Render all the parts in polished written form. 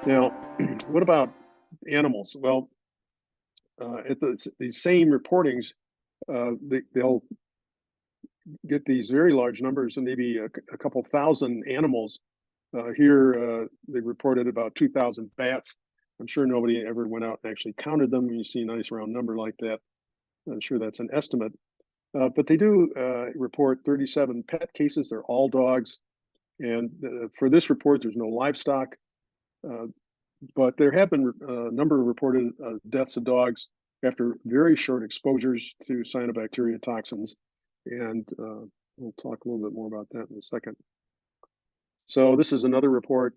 Now, what about animals? Well, at these same reportings, they'll get these very large numbers and maybe a couple thousand animals. Here, they reported about 2,000 bats. I'm sure nobody ever went out and actually counted them. When you see a nice round number like that, I'm sure that's an estimate. But they do report 37 pet cases. They're all dogs. And for this report, there's no livestock. Uh, but there have been a number of reported deaths of dogs after very short exposures to cyanobacteria toxins. And we'll talk a little bit more about that in a second. So this is another report.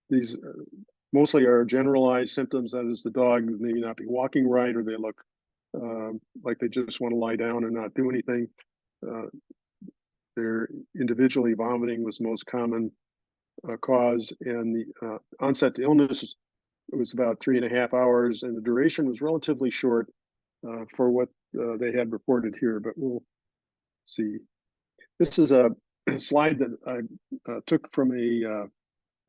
These mostly are generalized symptoms. That is, the dog maybe not be walking right, or they look like they just want to lie down and not do anything. Uh, they're individually vomiting was the most common cause, and the onset to illness was about 3.5 hours, and the duration was relatively short for what they had reported here. But we'll see. This is a slide that I took from a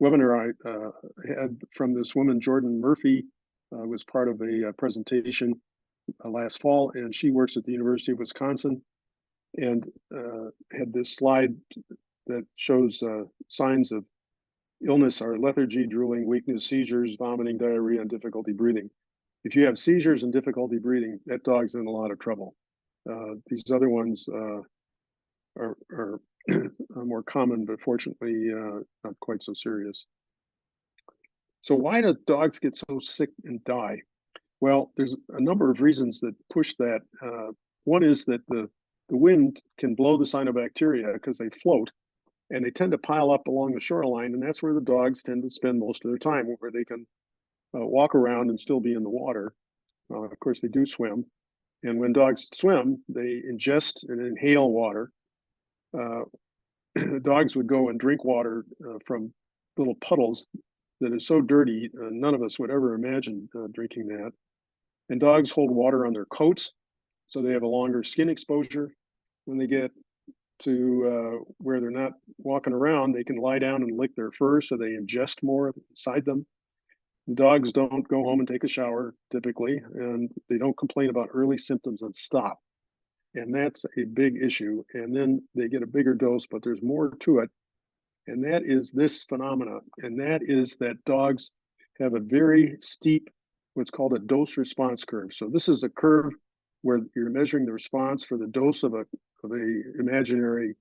webinar I had from this woman, Jordan Murphy, was part of a presentation last fall, and she works at the University of Wisconsin, and had this slide that shows signs of illness are lethargy, drooling, weakness, seizures, vomiting, diarrhea, and difficulty breathing. If you have seizures and difficulty breathing, that dog's in a lot of trouble. These other ones are more common, but fortunately not quite so serious. So why do dogs get so sick and die? Well, there's a number of reasons that push that. One is that the wind can blow the cyanobacteria because they float, and they tend to pile up along the shoreline, and that's where the dogs tend to spend most of their time, where they can walk around and still be in the water. Of course, they do swim, and when dogs swim, they ingest and inhale water. Uh, dogs would go and drink water from little puddles that is so dirty, none of us would ever imagine drinking that. And dogs hold water on their coats, so they have a longer skin exposure. When they get to where they're not walking around, they can lie down and lick their fur, so they ingest more inside them. The dogs don't go home and take a shower typically, and they don't complain about early symptoms and stop. And that's a big issue. And then they get a bigger dose, but there's more to it. And that is this phenomena. And that is that dogs have a very steep, what's called a dose response curve. So this is a curve where you're measuring the response for the dose of a imaginary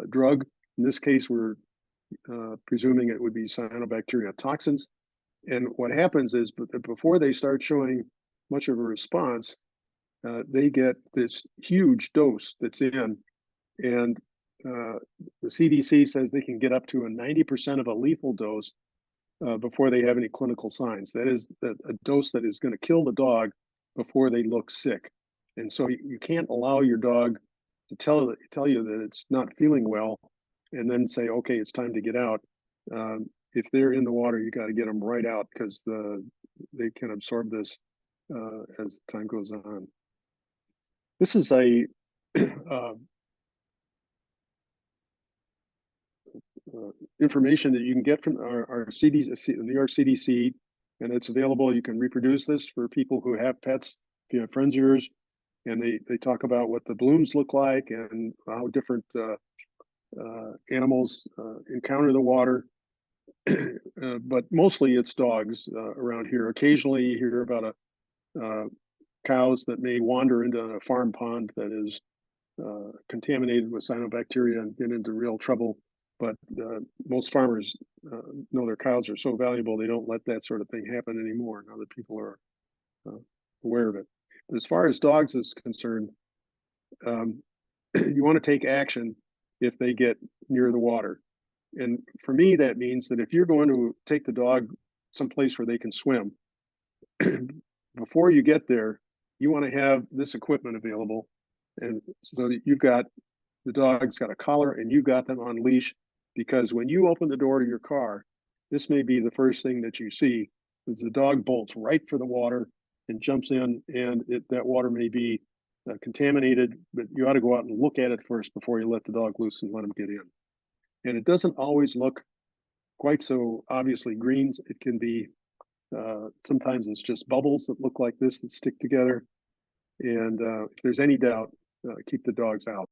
drug. In this case, we're presuming it would be cyanobacteria toxins. And what happens is, before they start showing much of a response, they get this huge dose that's in, and the CDC says they can get up to a 90% of a lethal dose before they have any clinical signs. That is a dose that is going to kill the dog before they look sick. And so you can't allow your dog to tell you that it's not feeling well, and then say, okay, it's time to get out. If they're in the water, you got to get them right out, because they can absorb this as time goes on. This is a information that you can get from our CDC, New York CDC, and it's available. You can reproduce this for people who have pets. If you have friends of yours, and they talk about what the blooms look like and how different animals encounter the water. But mostly it's dogs around here. Occasionally you hear about cows that may wander into a farm pond that is contaminated with cyanobacteria and get into real trouble. But most farmers know their cows are so valuable, they don't let that sort of thing happen anymore now that people are aware of it. But as far as dogs is concerned, you want to take action if they get near the water. And for me, that means that if you're going to take the dog someplace where they can swim, before you get there, you want to have this equipment available. And so that you've got, the dog's got a collar and you've got them on leash, because when you open the door to your car, this may be the first thing that you see, is the dog bolts right for the water and jumps in, and that water may be contaminated, but you ought to go out and look at it first before you let the dog loose and let him get in. And it doesn't always look quite so obviously green. It can be, sometimes it's just bubbles that look like this that stick together. And if there's any doubt, keep the dogs out.